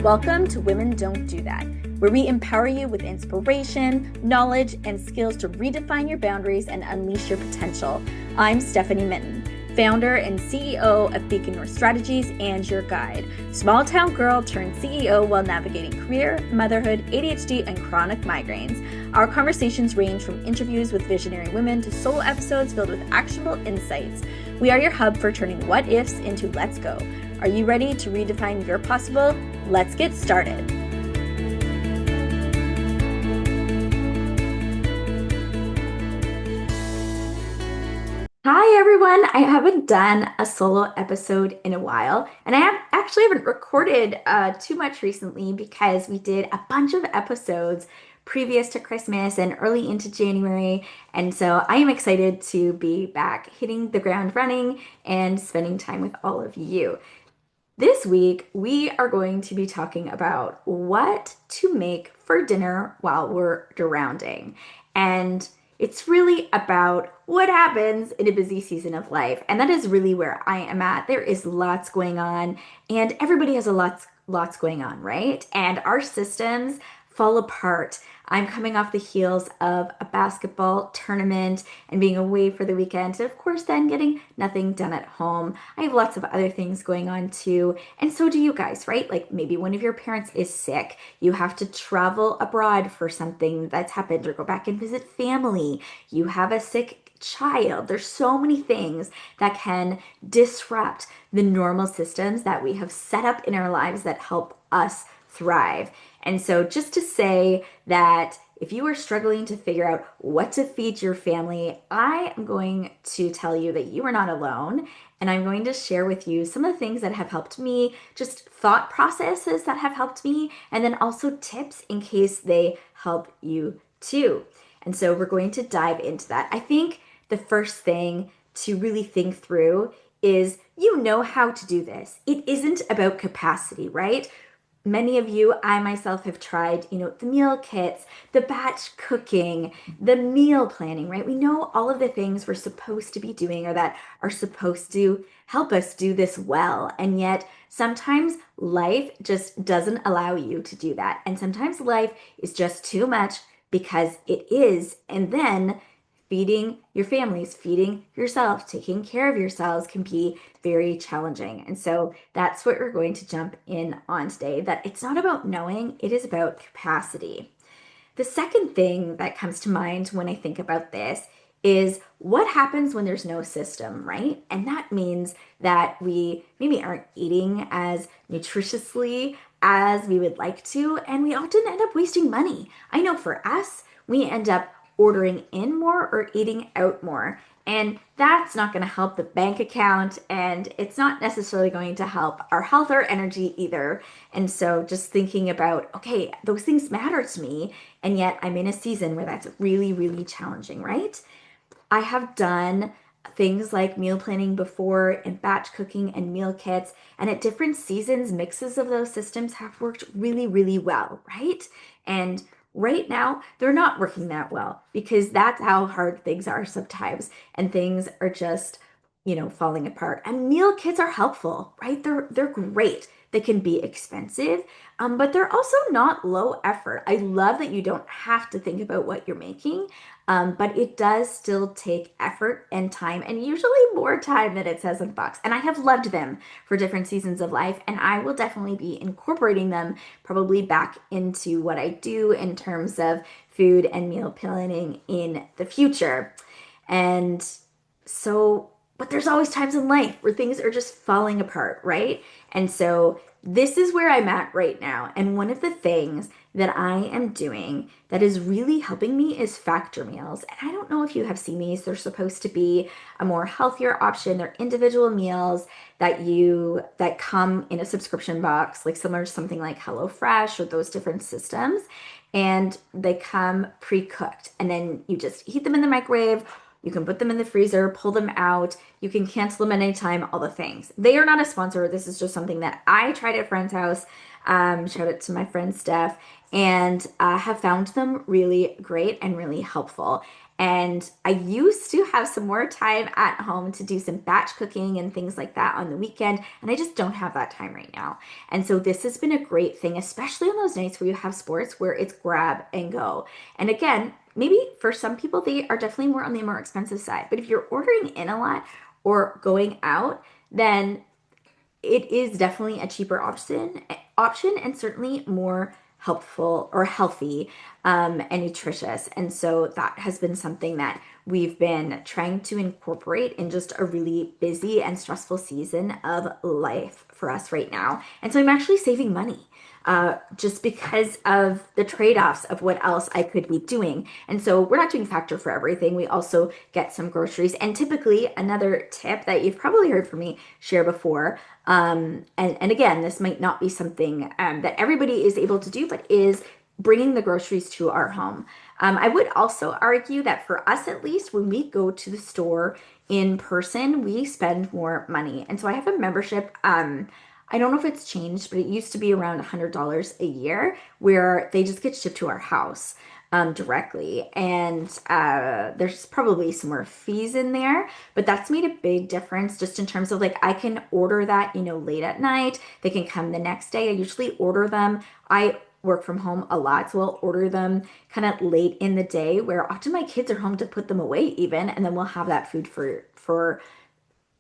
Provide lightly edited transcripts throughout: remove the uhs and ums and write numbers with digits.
Welcome to Women Don't Do That, where we empower you with inspiration, knowledge, and skills to redefine your boundaries and unleash your potential. I'm Stephanie Minton, founder and CEO of Beacon North Strategies and your guide. Small town girl turned CEO while navigating career, motherhood, ADHD, and chronic migraines. Our conversations range from interviews with visionary women to solo episodes filled with actionable insights. We are your hub for turning what ifs into let's go. Are you ready to redefine your possible? Let's get started. Hi everyone, I haven't done a solo episode in a while, and actually haven't recorded too much recently because we did a bunch of episodes previous to Christmas and early into January, and so I am excited to be back hitting the ground running and spending time with all of you. This week, we are going to be talking about what to make for dinner while we're drowning. And it's really about what happens in a busy season of life. And that is really where I am at. There is lots going on, and everybody has lots going on, right? And our systems fall apart. I'm coming off the heels of a basketball tournament and being away for the weekend, and of course, then getting nothing done at home. I have lots of other things going on too, and so do you guys, right? Like maybe one of your parents is sick, you have to travel abroad for something that's happened, or go back and visit family. You have a sick child. There's so many things that can disrupt the normal systems that we have set up in our lives that help us thrive. And so, just to say that if you are struggling to figure out what to feed your family, I am going to tell you that you are not alone. And I'm going to share with you some of the things that have helped me, just thought processes that have helped me, and then also tips in case they help you too. And so, we're going to dive into that. I think the first thing to really think through is you know how to do this. It isn't about capacity, right? Many of you, I myself have tried, the meal kits, the batch cooking, the meal planning, right? We know all of the things we're supposed to be doing or that are supposed to help us do this well. And yet sometimes life just doesn't allow you to do that. And sometimes life is just too much because it is. And then feeding your families, feeding yourself, taking care of yourselves can be very challenging. And so that's what we're going to jump in on today, that it's not about knowing, it is about capacity. The second thing that comes to mind when I think about this is what happens when there's no system, right? And that means that we maybe aren't eating as nutritiously as we would like to, and we often end up wasting money. I know for us, we end up ordering in more or eating out more. And that's not going to help the bank account, and it's not necessarily going to help our health or energy either. And so just thinking about, okay, those things matter to me, and yet I'm in a season where that's really, really challenging, right? I have done things like meal planning before and batch cooking and meal kits, and at different seasons, mixes of those systems have worked really, really well, right? And right now, they're not working that well because that's how hard things are sometimes, and things are just, falling apart. And meal kits are helpful, right? They're great. They can be expensive, but they're also not low effort. I love that you don't have to think about what you're making, but it does still take effort and time, and usually more time than it says in the box. And I have loved them for different seasons of life, and I will definitely be incorporating them probably back into what I do in terms of food and meal planning in the future. And so, but there's always times in life where things are just falling apart, right? And so this is where I'm at right now. And one of the things that I am doing that is really helping me is Factor meals. And I don't know if you have seen these. They're supposed to be a more healthier option. They're individual meals that come in a subscription box, like similar to something like HelloFresh or those different systems. And they come pre-cooked. And then you just heat them in the microwave. You can put them in the freezer, pull them out. You can cancel them anytime, all the things. They are not a sponsor. This is just something that I tried at a friend's house. Shout out to my friend Steph, and have found them really great and really helpful. And I used to have some more time at home to do some batch cooking and things like that on the weekend. And I just don't have that time right now. And so this has been a great thing, especially on those nights where you have sports where it's grab and go. And again, maybe for some people, they are definitely more on the more expensive side. But if you're ordering in a lot or going out, then it is definitely a cheaper option and certainly more helpful or healthy and nutritious. And so that has been something that we've been trying to incorporate in just a really busy and stressful season of life for us right now. And so I'm actually saving money just because of the trade-offs of what else I could be doing. And so we're not doing Factor for everything. We also get some groceries. And typically, another tip that you've probably heard from me share before, and again, this might not be something that everybody is able to do, but is bringing the groceries to our home. I would also argue that for us, at least, when we go to the store in person, we spend more money. And so I have a membership. I don't know if it's changed, but it used to be around $100 a year where they just get shipped to our house directly. And there's probably some more fees in there, but that's made a big difference just in terms of like I can order that, late at night. They can come the next day. I usually order them. I work from home a lot, so I'll order them kind of late in the day where often my kids are home to put them away even, and then we'll have that food for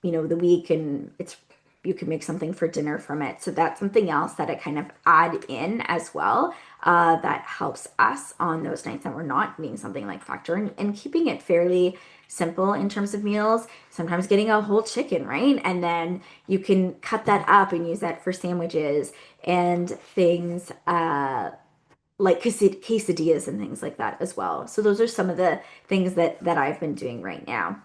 the week, and it's you can make something for dinner from it. So that's something else that I kind of add in as well, that helps us on those nights that we're not eating something like Factor, and keeping it fairly simple in terms of meals. Sometimes getting a whole chicken, right? And then you can cut that up and use that for sandwiches and things like quesadillas and things like that as well. So those are some of the things that I've been doing right now.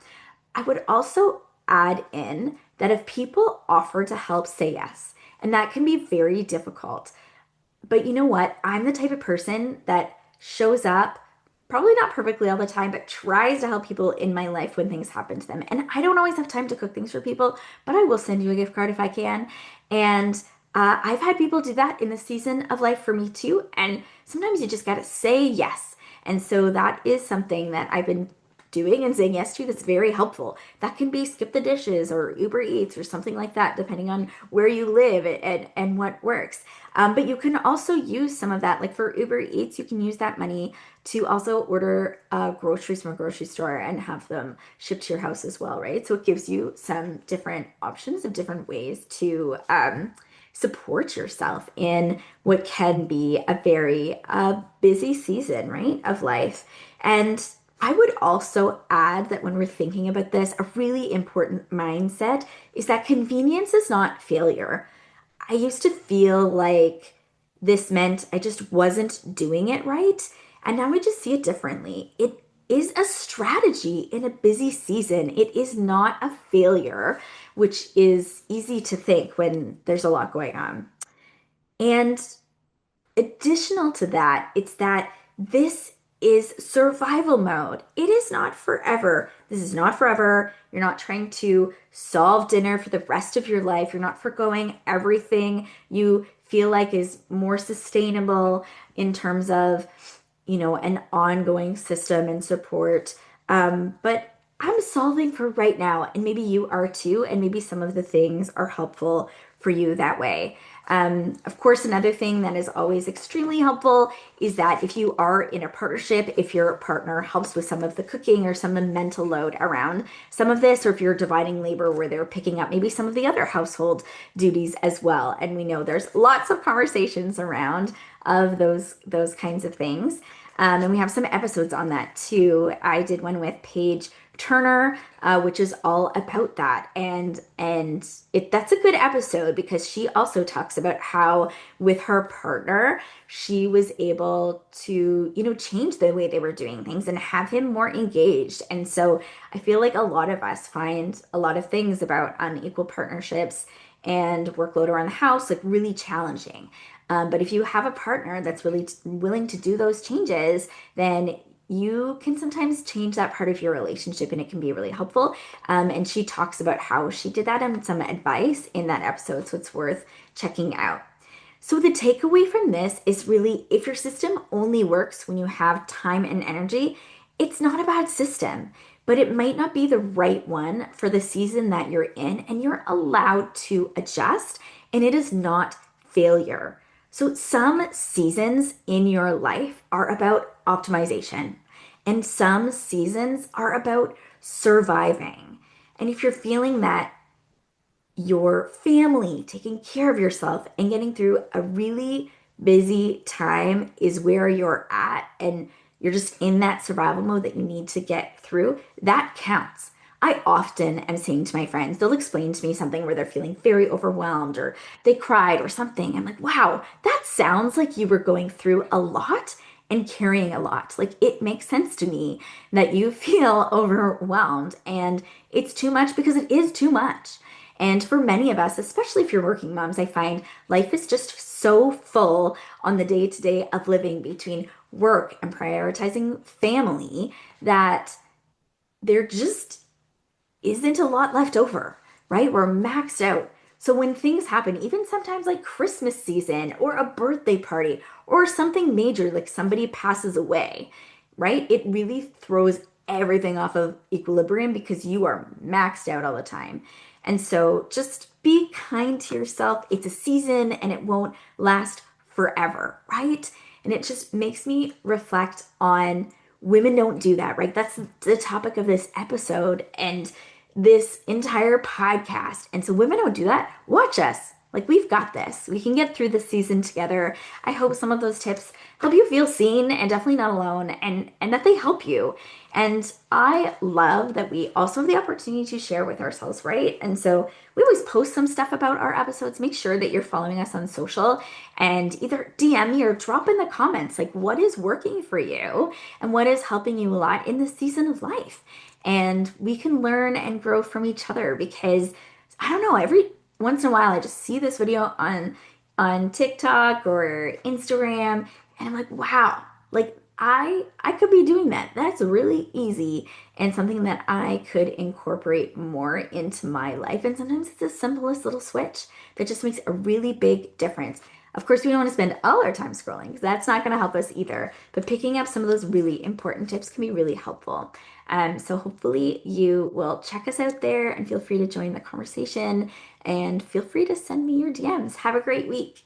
I would also add in that if people offer to help, say yes. And that can be very difficult. But you know what? I'm the type of person that shows up, probably not perfectly all the time, but tries to help people in my life when things happen to them. And I don't always have time to cook things for people, but I will send you a gift card if I can. And I've had people do that in the season of life for me too. And sometimes you just got to say yes. And so that is something that I've been doing and saying yes to that's very helpful. That can be skip the dishes or Uber Eats or something like that, depending on where you live and what works. But you can also use some of that, like for Uber Eats, you can use that money to also order groceries from a grocery store and have them shipped to your house as well, right? So it gives you some different options of different ways to support yourself in what can be a very busy season, right, of life. And I would also add that when we're thinking about this, a really important mindset is that convenience is not failure. I used to feel like this meant I just wasn't doing it right. And now I just see it differently. It is a strategy in a busy season. It is not a failure, which is easy to think when there's a lot going on. And additional to that, it's that this is survival mode. It is not forever. This is not forever. You're not trying to solve dinner for the rest of your life. You're not foregoing everything you feel like is more sustainable in terms of, an ongoing system and support. But I'm solving for right now, and maybe you are too, and maybe some of the things are helpful for you that way. Of course, another thing that is always extremely helpful is that if you are in a partnership, if your partner helps with some of the cooking or some of the mental load around some of this, or if you're dividing labor where they're picking up maybe some of the other household duties as well. And we know there's lots of conversations around of those kinds of things. And we have some episodes on that too. I did one with Paige Turner, which is all about that, and that's a good episode because she also talks about how with her partner she was able to change the way they were doing things and have him more engaged. And so I feel like a lot of us find a lot of things about unequal partnerships and workload around the house like really challenging. But if you have a partner that's really willing to do those changes, then you can sometimes change that part of your relationship and it can be really helpful. And she talks about how she did that and some advice in that episode. So it's worth checking out. So the takeaway from this is really if your system only works when you have time and energy, it's not a bad system, but it might not be the right one for the season that you're in, and you're allowed to adjust, and it is not failure. So, some seasons in your life are about optimization, and some seasons are about surviving. And if you're feeling that your family, taking care of yourself, and getting through a really busy time is where you're at, and you're just in that survival mode that you need to get through, that counts. I often am saying to my friends, they'll explain to me something where they're feeling very overwhelmed or they cried or something. I'm like, wow, that sounds like you were going through a lot and carrying a lot. Like, it makes sense to me that you feel overwhelmed, and it's too much because it is too much. And for many of us, especially if you're working moms, I find life is just so full on the day to day of living between work and prioritizing family that there just isn't a lot left over, right? We're maxed out. So when things happen, even sometimes like Christmas season or a birthday party or something major, like somebody passes away, right? It really throws everything off of equilibrium because you are maxed out all the time. And so just be kind to yourself. It's a season and it won't last forever, right? And it just makes me reflect on women don't do that, right? That's the topic of this episode and this entire podcast. And so women don't do that. Watch us. Like, we've got this. We can get through this season together. I hope some of those tips help you feel seen and definitely not alone, and that they help you. And I love that we also have the opportunity to share with ourselves, right? And so we always post some stuff about our episodes. Make sure that you're following us on social and either DM me or drop in the comments like what is working for you and what is helping you a lot in this season of life. And we can learn and grow from each other because I don't know, every once in a while I just see this video on TikTok or Instagram and I'm like, wow, like I could be doing that. That's really easy and something that I could incorporate more into my life. And sometimes it's the simplest little switch that just makes a really big difference. Of course, we don't want to spend all our time scrolling because that's not going to help us either. But picking up some of those really important tips can be really helpful. So hopefully you will check us out there and feel free to join the conversation and feel free to send me your DMs. Have a great week.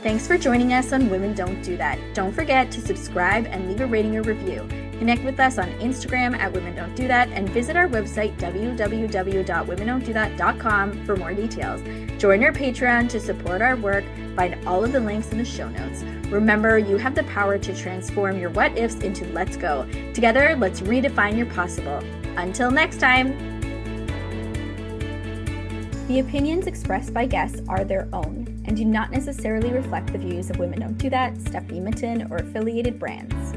Thanks for joining us on Women Don't Do That. Don't forget to subscribe and leave a rating or review. Connect with us on Instagram at Women Don't Do That and visit our website www.womendon'tdothat.com for more details. Join our Patreon to support our work. Find all of the links in the show notes. Remember, you have the power to transform your what ifs into let's go. Together, let's redefine your possible. Until next time. The opinions expressed by guests are their own and do not necessarily reflect the views of Women Don't Do That, Stephanie Mitten, or affiliated brands.